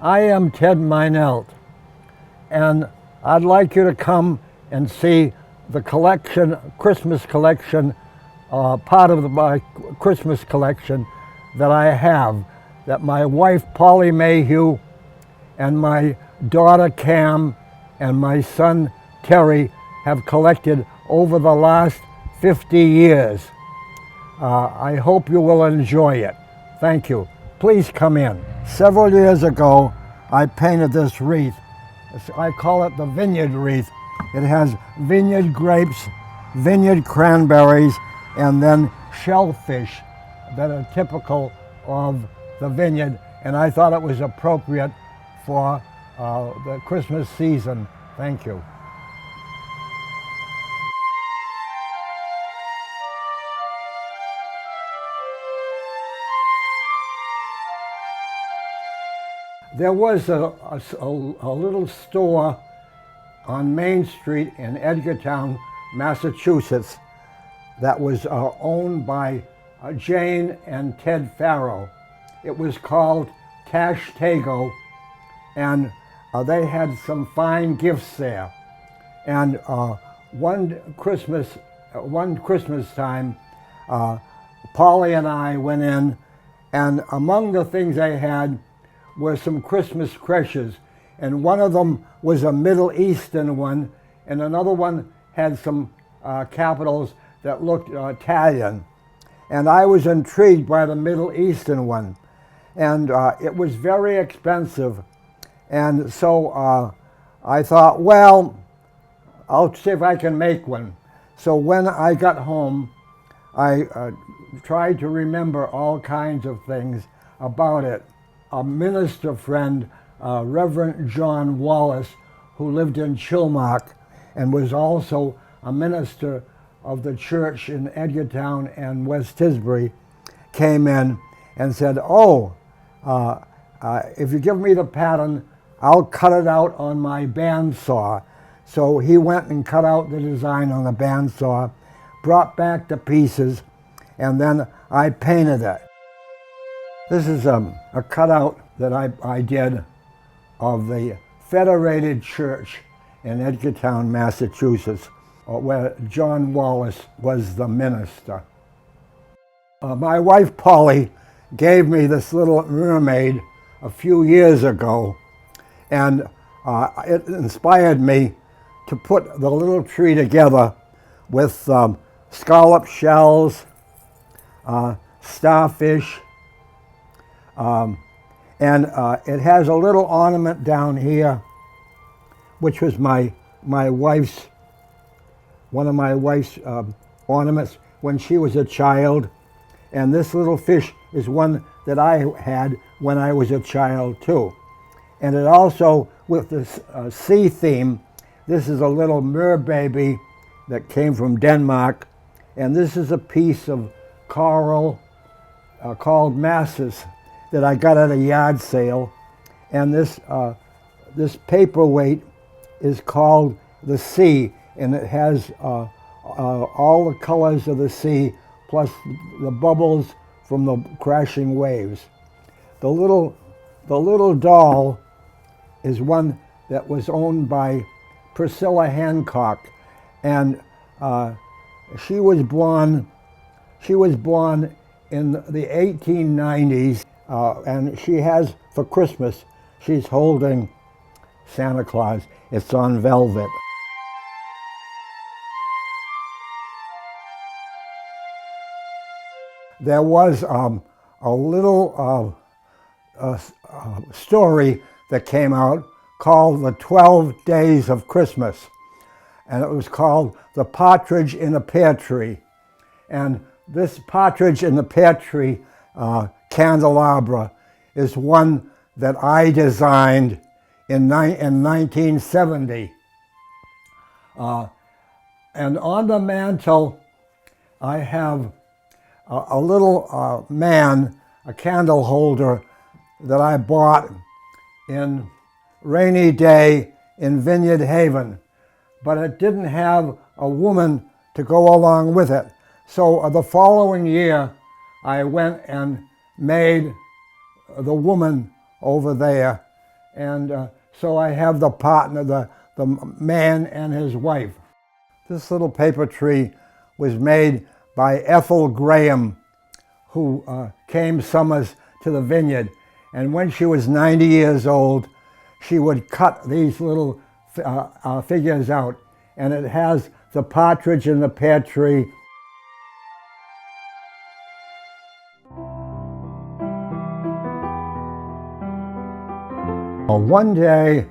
I am Ted Meinelt, and I'd like you to come and see the collection, Christmas collection, part of my Christmas collection that I have, that my wife Polly Mayhew and my daughter Cam and my son Terry have collected over the last 50 years. I hope you will enjoy it. Thank you. Please come in. Several years ago, I painted this wreath. I call it the vineyard wreath. It has vineyard grapes, vineyard cranberries, and then shellfish that are typical of the vineyard. And I thought it was appropriate for the Christmas season. Thank you. There was a little store on Main Street in Edgartown, Massachusetts, that was owned by Jane and Ted Farrow. It was called Tash Tago, and they had some fine gifts there. And one Christmas time, Polly and I went in, and among the things they had were some Christmas creches, and one of them was a Middle Eastern one, and another one had some capitals that looked Italian. And I was intrigued by the Middle Eastern one, and it was very expensive. And so I thought, well, I'll see if I can make one. So when I got home, I tried to remember all kinds of things about it. A minister friend, Reverend John Wallace, who lived in Chilmark and was also a minister of the church in Edgartown and West Tisbury, came in and said, if you give me the pattern, I'll cut it out on my bandsaw. So he went and cut out the design on the bandsaw, brought back the pieces, and then I painted it. This is a cutout that I did of the Federated Church in Edgartown, Massachusetts, where John Wallace was the minister. My wife Polly gave me this little mermaid a few years ago, and it inspired me to put the little tree together with scallop shells, starfish, and it has a little ornament down here, which was one of my wife's ornaments when she was a child. And this little fish is one that I had when I was a child too. And it also, with this sea theme, this is a little mer baby that came from Denmark. And this is a piece of coral called masses that I got at a yard sale, and this paperweight is called the sea, and it has all the colors of the sea plus the bubbles from the crashing waves. The little doll is one that was owned by Priscilla Hancock, and she was born in the 1890s. And she has, for Christmas, she's holding Santa Claus. It's on velvet. There was a little story that came out called The 12 Days of Christmas. And it was called The Partridge in a Pear Tree. And this partridge in the pear tree candelabra is one that I designed in 1970. And on the mantle, I have a little man, a candle holder that I bought in Rainy Day in Vineyard Haven, but it didn't have a woman to go along with it. So the following year, I went and made the woman over there And so I have the partner, the man and his wife. This little paper tree was made by Ethel Graham, who came summers to the vineyard. And when she was 90 years old, she would cut these little figures out. And it has the partridge and the pear tree. One day,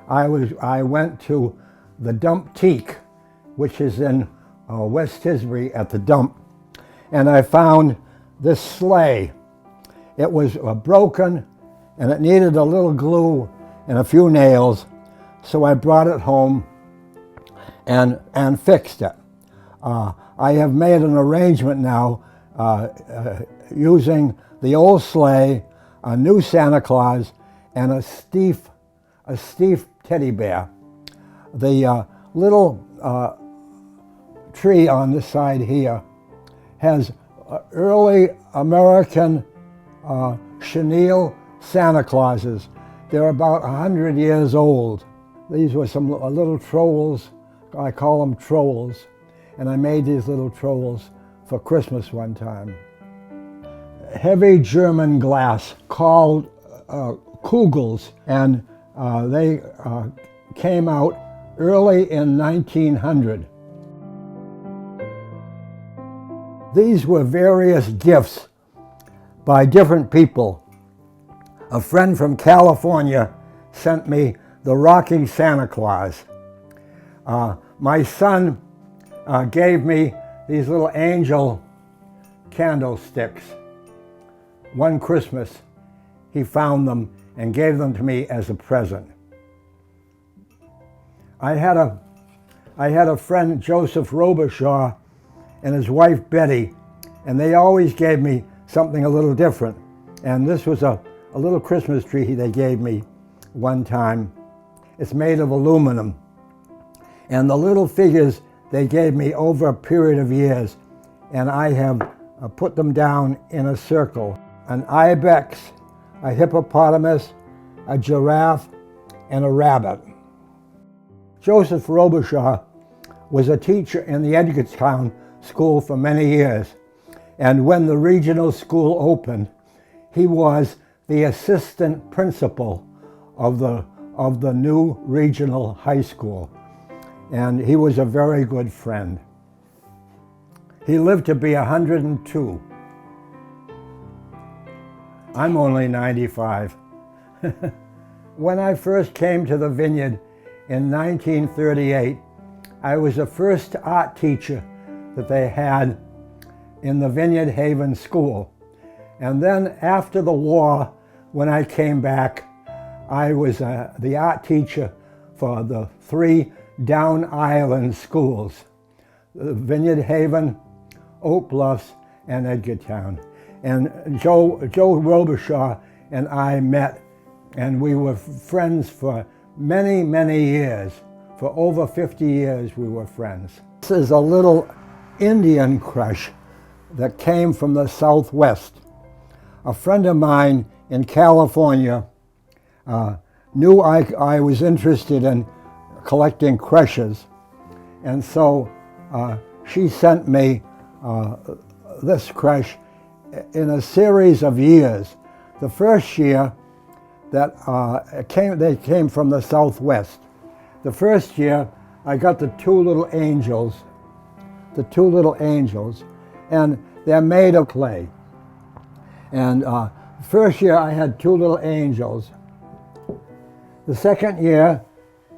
I went to the Dump Teak, which is in West Tisbury at the dump, and I found this sleigh. It was broken, and it needed a little glue and a few nails, so I brought it home and fixed it. I have made an arrangement now using the old sleigh, a new Santa Claus, and a Steve teddy bear. The little tree on this side here has early American chenille Santa Clauses. They're about 100 years old. These were some little trolls. I call them trolls. And I made these little trolls for Christmas one time. Heavy German glass called Kugels, and they came out early in 1900. These were various gifts by different people. A friend from California sent me the Rocking Santa Claus. My son gave me these little angel candlesticks. One Christmas, he found them and gave them to me as a present. I had a friend, Joseph Robichaud, and his wife Betty, and they always gave me something a little different. And this was a little Christmas tree they gave me one time. It's made of aluminum. And the little figures they gave me over a period of years, and I have put them down in a circle. An ibex, a hippopotamus, a giraffe, and a rabbit. Joseph Robichaud was a teacher in the Edgartown School for many years, and when the regional school opened, he was the assistant principal of the new regional high school, and he was a very good friend. He lived to be 102. I'm only 95. When I first came to the vineyard in 1938, I was the first art teacher that they had in the Vineyard Haven School. And then after the war, when I came back, I was the art teacher for the 3 Down Island schools, Vineyard Haven, Oak Bluffs, and Edgartown. And Joe Robichaud and I met, and we were friends for many, many years. For over 50 years we were friends. This is a little Indian crush that came from the Southwest. A friend of mine in California knew I was interested in collecting crushes, and so she sent me this crush in a series of years. The first year that they came from the Southwest. The first year I got the two little angels, and they're made of clay. And first year I had 2 little angels. The second year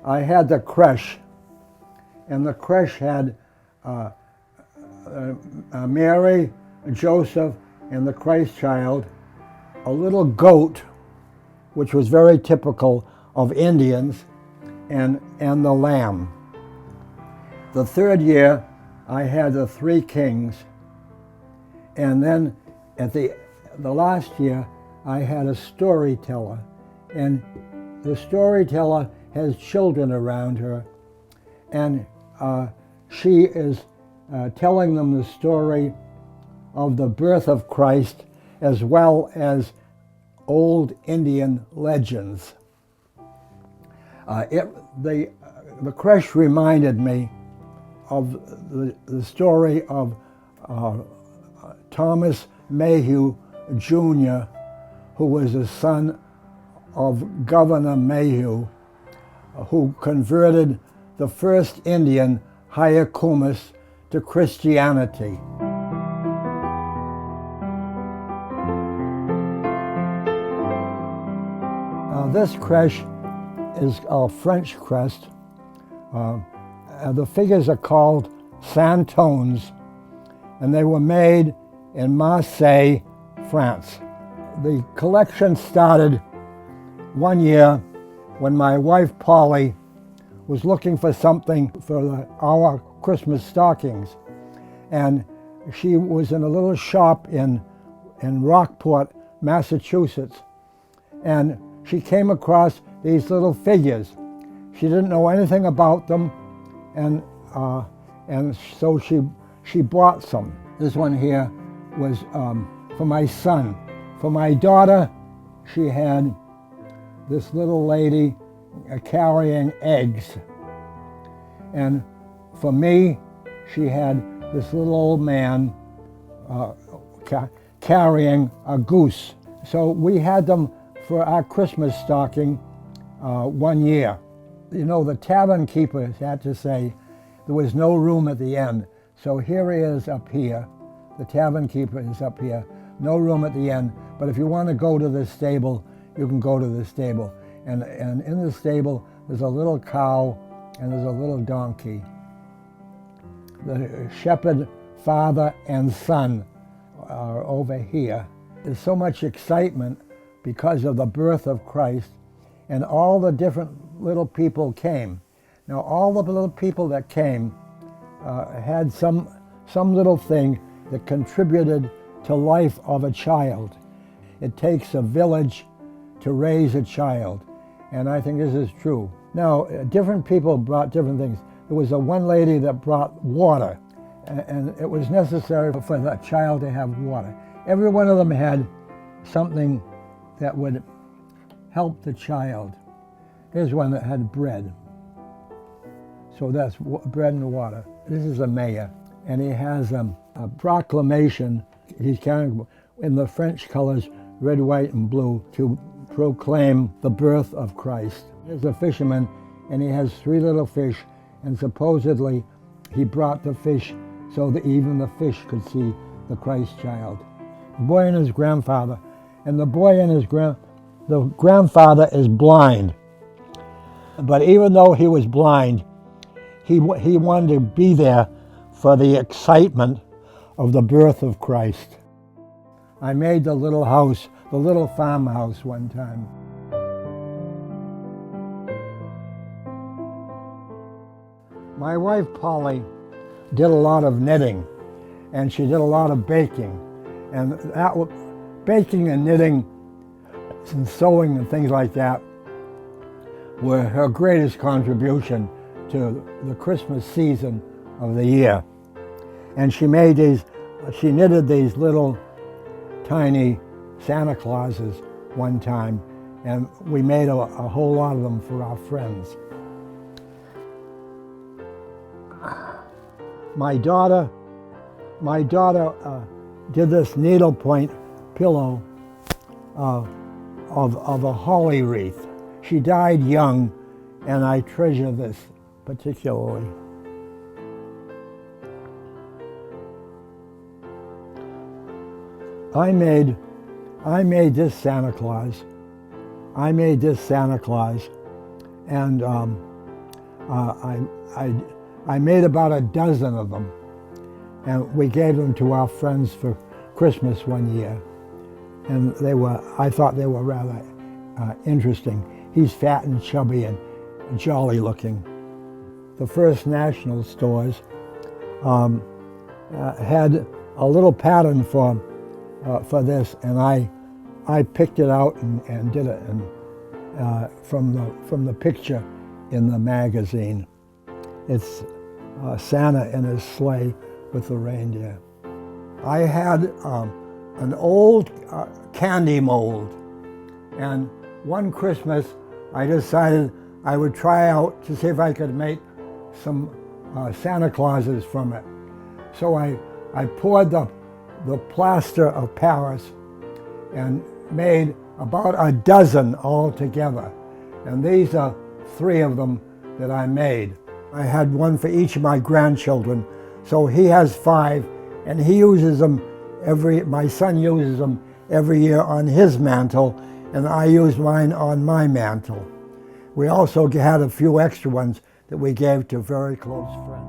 I had the creche, and the creche had Mary, Joseph, and the Christ child, a little goat, which was very typical of Indians, and the lamb. The third year I had the 3 kings, and then at the last year I had a storyteller, and the storyteller has children around her, and she is telling them the story of the birth of Christ as well as old Indian legends. The creche reminded me of the story of Thomas Mayhew Jr., who was the son of Governor Mayhew, who converted the first Indian, Hyakumas, to Christianity. This creche is a French crest. The figures are called santones, and they were made in Marseille, France. The collection started one year when my wife Polly was looking for something for our Christmas stockings, and she was in a little shop in Rockport, Massachusetts, and she came across these little figures. She didn't know anything about them, and so she bought some. This one here was for my son. For my daughter, she had this little lady carrying eggs. And for me, she had this little old man carrying a goose. So we had them for our Christmas stocking one year. You know, the tavern keeper had to say there was no room at the end. So here he is up here. The tavern keeper is up here. No room at the end. But if you want to go to the stable, you can go to the stable. And in the stable, there's a little cow and there's a little donkey. The shepherd, father, and son are over here. There's so much excitement because of the birth of Christ, and all the different little people came. Now, all the little people that came had some little thing that contributed to life of a child. It takes a village to raise a child, and I think this is true. Now, different people brought different things. There was one lady that brought water, and it was necessary for the child to have water. Every one of them had something that would help the child. Here's one that had bread. So that's bread and water. This is a mayor, and he has a proclamation he's carrying in the French colors, red, white, and blue, to proclaim the birth of Christ. There's a fisherman, and he has 3 little fish, and supposedly he brought the fish so that even the fish could see the Christ child. The boy and his grandfather, and the boy and the grandfather is blind. But even though he was blind, he wanted to be there for the excitement of the birth of Christ. I made the little house, the little farmhouse one time. My wife Polly did a lot of knitting, and she did a lot of baking. And baking and knitting and sewing and things like that were her greatest contribution to the Christmas season of the year. And she knitted these little tiny Santa Clauses one time, and we made a whole lot of them for our friends. My daughter did this needlepoint pillow of a holly wreath. She died young, and I treasure this particularly. I made this Santa Claus. And I made about a dozen of them, and we gave them to our friends for Christmas one year. And I thought they were rather interesting. He's fat and chubby and jolly looking. The First National stores had a little pattern for this, and I picked it out and did it from the picture in the magazine. It's Santa in his sleigh with the reindeer. I had an old candy mold, and one Christmas I decided I would try out to see if I could make some Santa Clauses from it. So I poured the plaster of Paris and made about a dozen altogether. And these are 3 of them that I made. I had one for each of my grandchildren. So he has 5, and he uses them my son uses them every year on his mantle, and I use mine on my mantle. We also had a few extra ones that we gave to very close friends.